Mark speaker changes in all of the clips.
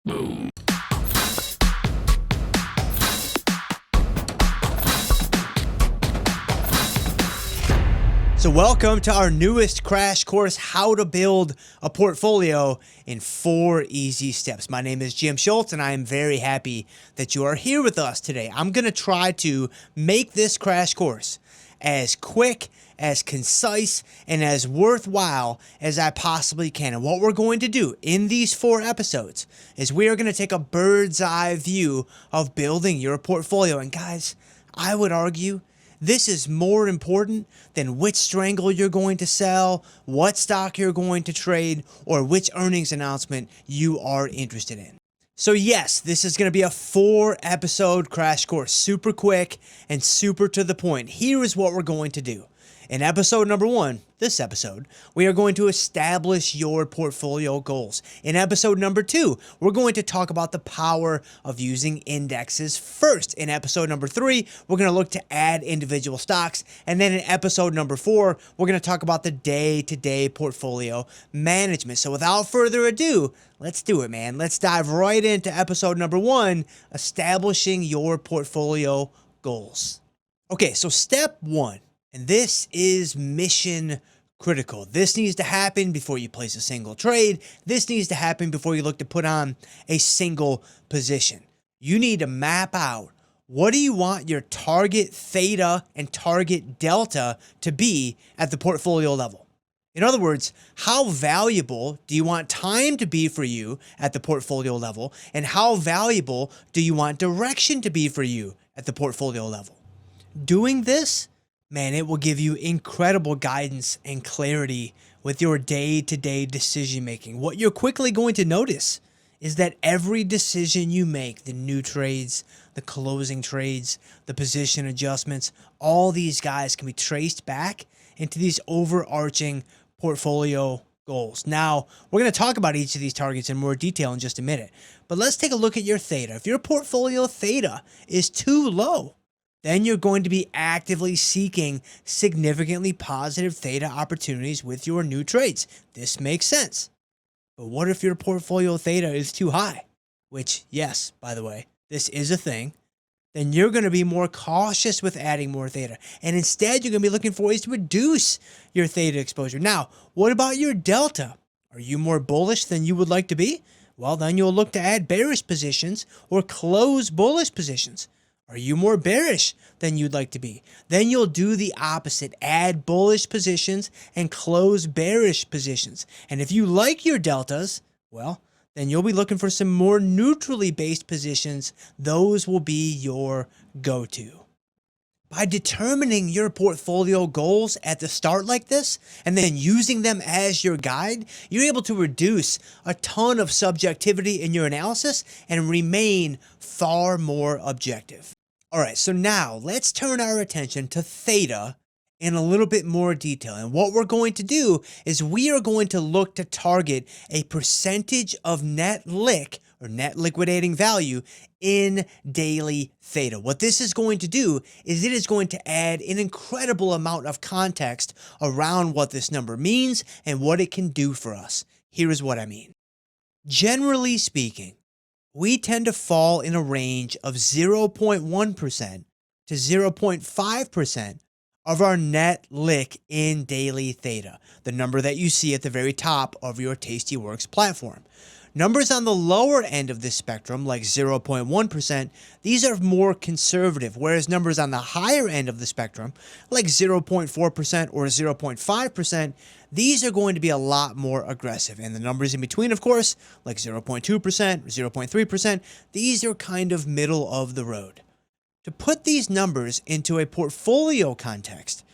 Speaker 1: So welcome to our newest crash course, how to build a portfolio in 4 easy steps. My name is Jim Schultz and I am very happy that you are here with us today. I'm going to try to make this crash course as quick, as concise, and as worthwhile as I possibly can. And what we're going to do in these 4 episodes is we are going to take a bird's eye view of building your portfolio. And guys, I would argue this is more important than which strangle you're going to sell, what stock you're going to trade, or which earnings announcement you are interested in. So yes, this is going to be a 4-episode crash course, super quick and super to the point. Here is what we're going to do. In episode number 1, this episode, we are going to establish your portfolio goals. In episode number 2, we're going to talk about the power of using indexes first. In episode number 3, we're going to look to add individual stocks. And then in episode number 4, we're going to talk about the day-to-day portfolio management. So without further ado, let's do it, man. Let's dive right into episode number 1, establishing your portfolio goals. Okay, so step 1. And this is mission critical. This needs to happen before you place a single trade. This needs to happen before you look to put on a single position. You need to map out what do you want your target theta and target delta to be at the portfolio level. In other words, how valuable do you want time to be for you at the portfolio level? And how valuable do you want direction to be for you at the portfolio level? Doing this, man, it will give you incredible guidance and clarity with your day-to-day decision making. What you're quickly going to notice is that every decision you make, the new trades, the closing trades, the position adjustments, all these guys can be traced back into these overarching portfolio goals. Now, we're going to talk about each of these targets in more detail in just a minute, but let's take a look at your theta. If your portfolio theta is too low, then you're going to be actively seeking significantly positive theta opportunities with your new trades. This makes sense. But what if your portfolio theta is too high? Which, yes, by the way, this is a thing. Then you're going to be more cautious with adding more theta. And instead, you're going to be looking for ways to reduce your theta exposure. Now, what about your delta? Are you more bullish than you would like to be? Well, then you'll look to add bearish positions or close bullish positions. Are you more bearish than you'd like to be? Then you'll do the opposite. Add bullish positions and close bearish positions. And if you like your deltas, well, then you'll be looking for some more neutrally based positions. Those will be your go-to. By determining your portfolio goals at the start like this, and then using them as your guide, you're able to reduce a ton of subjectivity in your analysis and remain far more objective. All right, so now let's turn our attention to theta in a little bit more detail. And what we're going to do is we are going to look to target a percentage of net lick or net liquidating value in daily theta. What this is going to do is it is going to add an incredible amount of context around what this number means and what it can do for us. Here is what I mean. Generally speaking, we tend to fall in a range of 0.1% to 0.5% of our net lick in daily theta, the number that you see at the very top of your Tastyworks platform. Numbers on the lower end of this spectrum, like 0.1%, these are more conservative, whereas numbers on the higher end of the spectrum, like 0.4% or 0.5%, these are going to be a lot more aggressive. And the numbers in between, of course, like 0.2%, 0.3%, these are kind of middle of the road. To put these numbers into a portfolio context,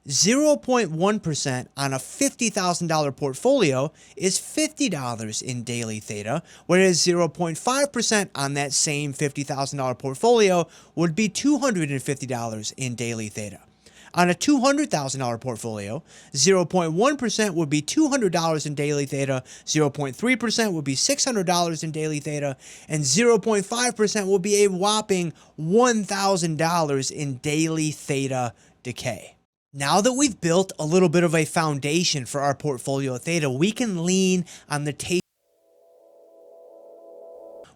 Speaker 1: 0.1% on a $50,000 portfolio is $50 in daily theta, whereas 0.5% on that same $50,000 portfolio would be $250 in daily theta. On a $200,000 portfolio, 0.1% would be $200 in daily theta, 0.3% would be $600 in daily theta, and 0.5% will be a whopping $1,000 in daily theta decay. Now that we've built a little bit of a foundation for our portfolio theta, we can lean on the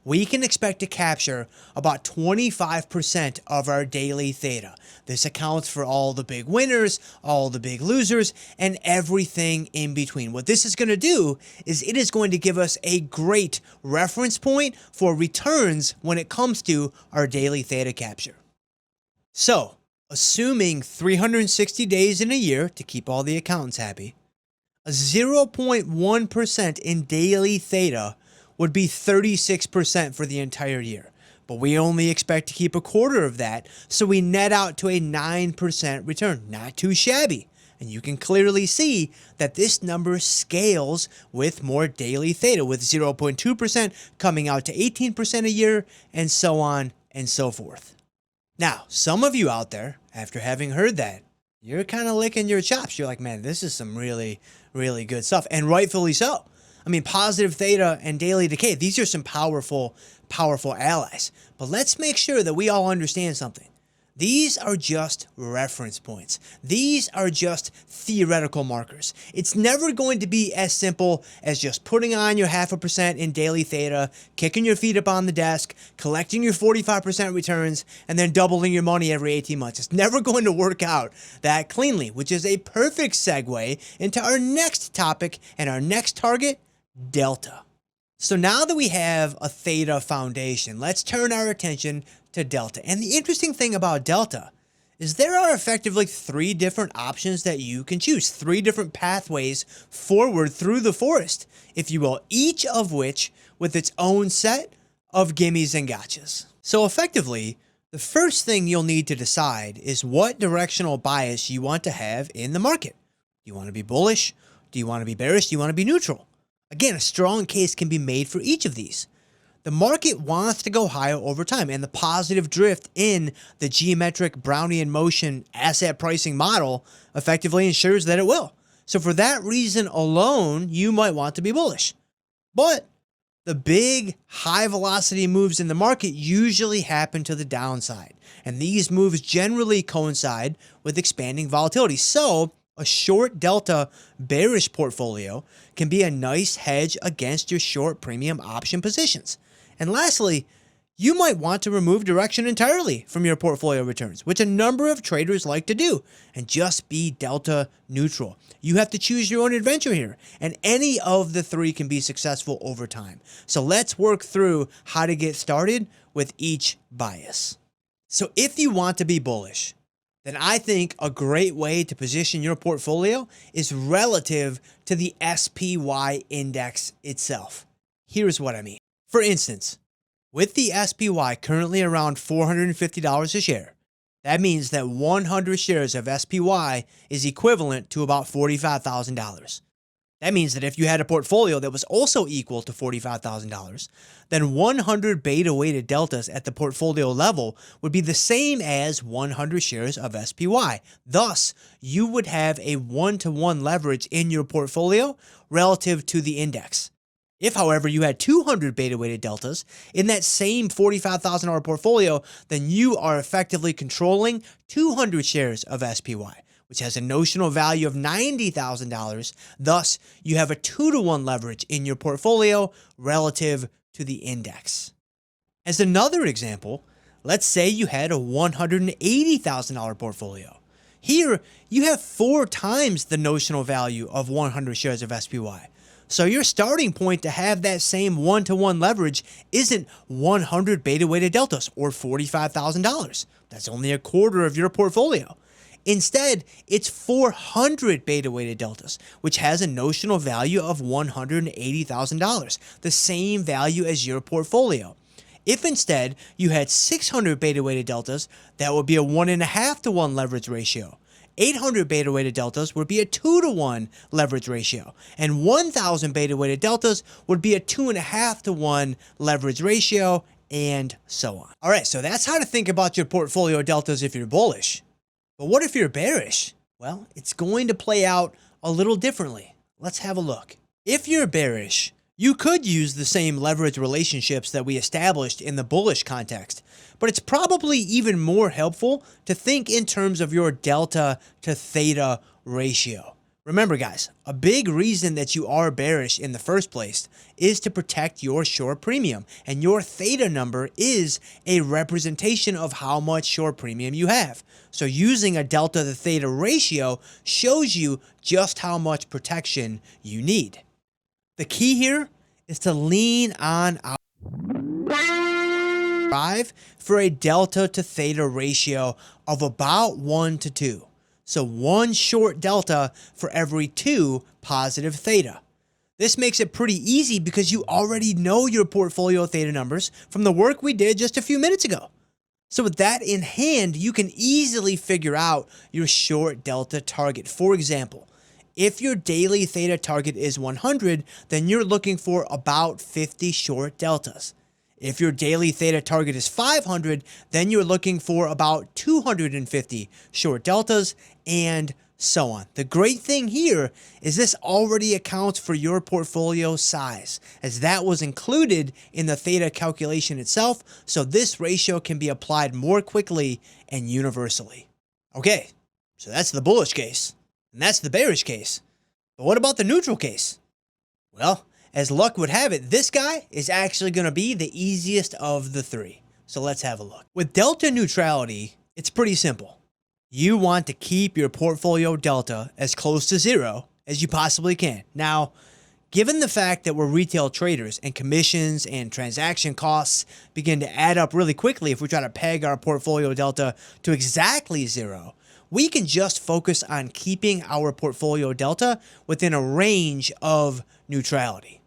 Speaker 1: we can expect to capture about 25% of our daily theta. This accounts for all the big winners, all the big losers, and everything in between. What this is going to do is it is going to give us a great reference point for returns when it comes to our daily theta capture. So, assuming 360 days in a year to keep all the accountants happy, a 0.1% in daily theta would be 36% for the entire year. But we only expect to keep a quarter of that, so we net out to a 9% return. Not too shabby. And you can clearly see that this number scales with more daily theta, with 0.2% coming out to 18% a year, and so on and so forth. Now, some of you out there, after having heard that, you're kind of licking your chops. You're like, man, this is some really, really good stuff. And rightfully so. I mean, positive theta and daily decay, these are some powerful allies. But let's make sure that we all understand something. These are just reference points. These are just theoretical markers. It's never going to be as simple as just putting on your 0.5% in daily theta, kicking your feet up on the desk, collecting your 45% returns, and then doubling your money every 18 months. It's never going to work out that cleanly, which is a perfect segue into our next topic and our next target, delta. So now that we have a theta foundation, let's turn our attention to delta. And the interesting thing about delta is there are effectively 3 different options that you can choose, 3 different pathways forward through the forest, if you will, each of which with its own set of gimmies and gotchas. So effectively, the first thing you'll need to decide is what directional bias you want to have in the market. Do you want to be bullish? Do you want to be bearish? Do you want to be neutral? Again, a strong case can be made for each of these. The market wants to go higher over time, and the positive drift in the geometric Brownian motion asset pricing model effectively ensures that it will. So for that reason alone, you might want to be bullish. But the big high velocity moves in the market usually happen to the downside, and these moves generally coincide with expanding volatility. So a short delta bearish portfolio can be a nice hedge against your short premium option positions. And lastly, you might want to remove direction entirely from your portfolio returns, which a number of traders like to do, and just be delta neutral. You have to choose your own adventure here, and any of the 3 can be successful over time. So let's work through how to get started with each bias. So if you want to be bullish, then I think a great way to position your portfolio is relative to the SPY index itself. Here's what I mean. For instance, with the SPY currently around $450 a share, that means that 100 shares of SPY is equivalent to about $45,000. That means that if you had a portfolio that was also equal to $45,000, then 100 beta-weighted deltas at the portfolio level would be the same as 100 shares of SPY. Thus, you would have a 1-to-1 leverage in your portfolio relative to the index. If, however, you had 200 beta-weighted deltas in that same $45,000 portfolio, then you are effectively controlling 200 shares of SPY, which has a notional value of $90,000. Thus, you have a 2-to-1 leverage in your portfolio relative to the index. As another example, let's say you had a $180,000 portfolio. Here, you have 4 times the notional value of 100 shares of SPY. So your starting point to have that same 1-to-1 leverage isn't 100 beta-weighted deltas or $45,000. That's only a quarter of your portfolio. Instead, it's 400 beta-weighted deltas, which has a notional value of $180,000, the same value as your portfolio. If instead you had 600 beta-weighted deltas, that would be a 1.5-to-1 leverage ratio. 800 beta-weighted deltas would be a 2-to-1 leverage ratio, and 1,000 beta-weighted deltas would be a 2.5-to-1 leverage ratio, and so on. All right, so that's how to think about your portfolio deltas if you're bullish. But what if you're bearish? Well, it's going to play out a little differently. Let's have a look. If you're bearish, you could use the same leverage relationships that we established in the bullish context, but it's probably even more helpful to think in terms of your delta to theta ratio. Remember guys, a big reason that you are bearish in the first place is to protect your short premium, and your theta number is a representation of how much short premium you have. So using a delta to theta ratio shows you just how much protection you need. The key here is to lean on our drive for a delta to theta ratio of about 1 to 2. So 1 short delta for every 2 positive theta. This makes it pretty easy because you already know your portfolio theta numbers from the work we did just a few minutes ago. So with that in hand, you can easily figure out your short delta target. For example, if your daily theta target is 100, then you're looking for about 50 short deltas. If your daily theta target is 500, then you're looking for about 250 short deltas, and so on. The great thing here is this already accounts for your portfolio size, as that was included in the theta calculation itself, so this ratio can be applied more quickly and universally. Okay, so that's the bullish case, and that's the bearish case. But what about the neutral case? Well, as luck would have it, this guy is actually going to be the easiest of the three. So let's have a look. With delta neutrality, it's pretty simple. You want to keep your portfolio delta as close to 0 as you possibly can. Now, given the fact that we're retail traders and commissions and transaction costs begin to add up really quickly if we try to peg our portfolio delta to exactly 0, we can just focus on keeping our portfolio delta within a range of neutrality.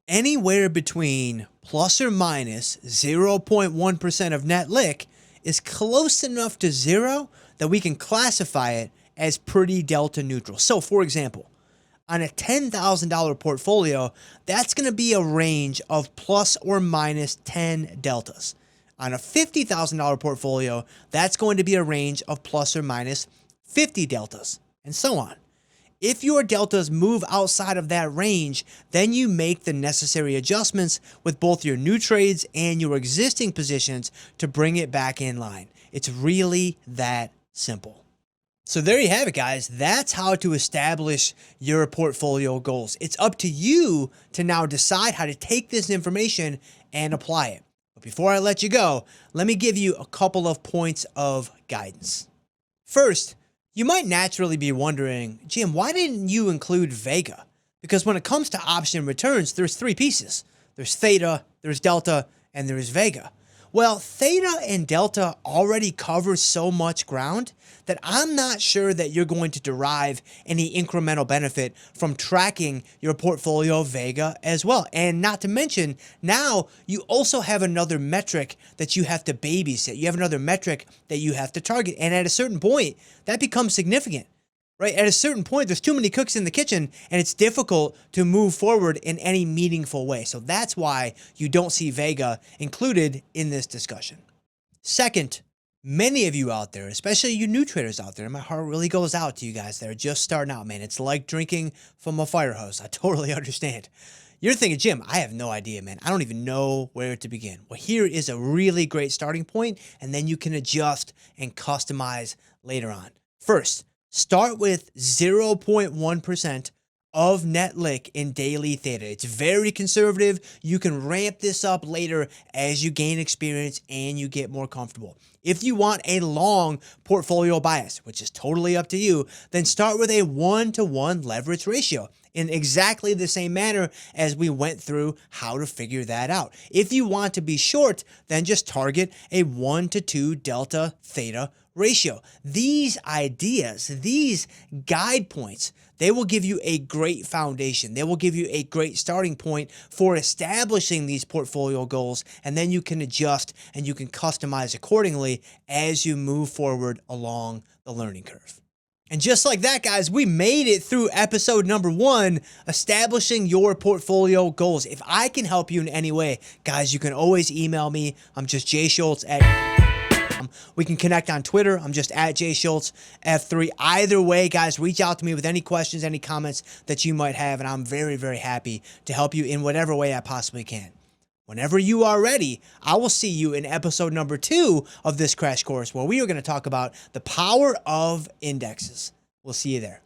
Speaker 1: Anywhere between plus or minus 0.1% of net lick is close enough to 0 that we can classify it as pretty delta neutral. So for example, on a $10,000 portfolio, that's going to be a range of plus or minus 10 deltas. On a $50,000 portfolio, that's going to be a range of plus or minus 50 deltas, and so on. If your deltas move outside of that range, then you make the necessary adjustments with both your new trades and your existing positions to bring it back in line. It's really that simple. So there you have it, guys. That's how to establish your portfolio goals. It's up to you to now decide how to take this information and apply it. But before I let you go, let me give you a couple of points of guidance. First, you might naturally be wondering, Jim, why didn't you include Vega? Because when it comes to option returns, there's 3 pieces. There's Theta, there's Delta, and there's Vega. Well, Theta and Delta already cover so much ground that I'm not sure that you're going to derive any incremental benefit from tracking your portfolio Vega as well. And not to mention, now you also have another metric that you have to babysit. You have another metric that you have to target. And at a certain point, that becomes significant. Right? At a certain point, there's too many cooks in the kitchen, and it's difficult to move forward in any meaningful way. So that's why you don't see Vega included in this discussion. Second, many of you out there, especially you new traders out there, and my heart really goes out to you guys that are just starting out, man. It's like drinking from a fire hose. I totally understand. You're thinking, Jim, I have no idea, man. I don't even know where to begin. Well, here is a really great starting point, and then you can adjust and customize later on. First, start with 0.1% of net lick in daily theta. It's very conservative. You can ramp this up later as you gain experience and you get more comfortable. If you want a long portfolio bias, which is totally up to you, then start with a 1-to-1 leverage ratio in exactly the same manner as we went through how to figure that out. If you want to be short, then just target a 1-to-2 delta theta ratio. These ideas, these guide points, they will give you a great foundation. They will give you a great starting point for establishing these portfolio goals, and then you can adjust and you can customize accordingly as you move forward along the learning curve. And just like that, guys, we made it through episode number 1, establishing your portfolio goals. If I can help you in any way, guys, you can always email me. I'm just jschultz@. We can connect on Twitter. I'm just @jschultzf3. Either way, guys, reach out to me with any questions, any comments that you might have, and I'm very, very happy to help you in whatever way I possibly can. Whenever you are ready, I will see you in episode number 2 of this crash course, where we are going to talk about the power of indexes. We'll see you there.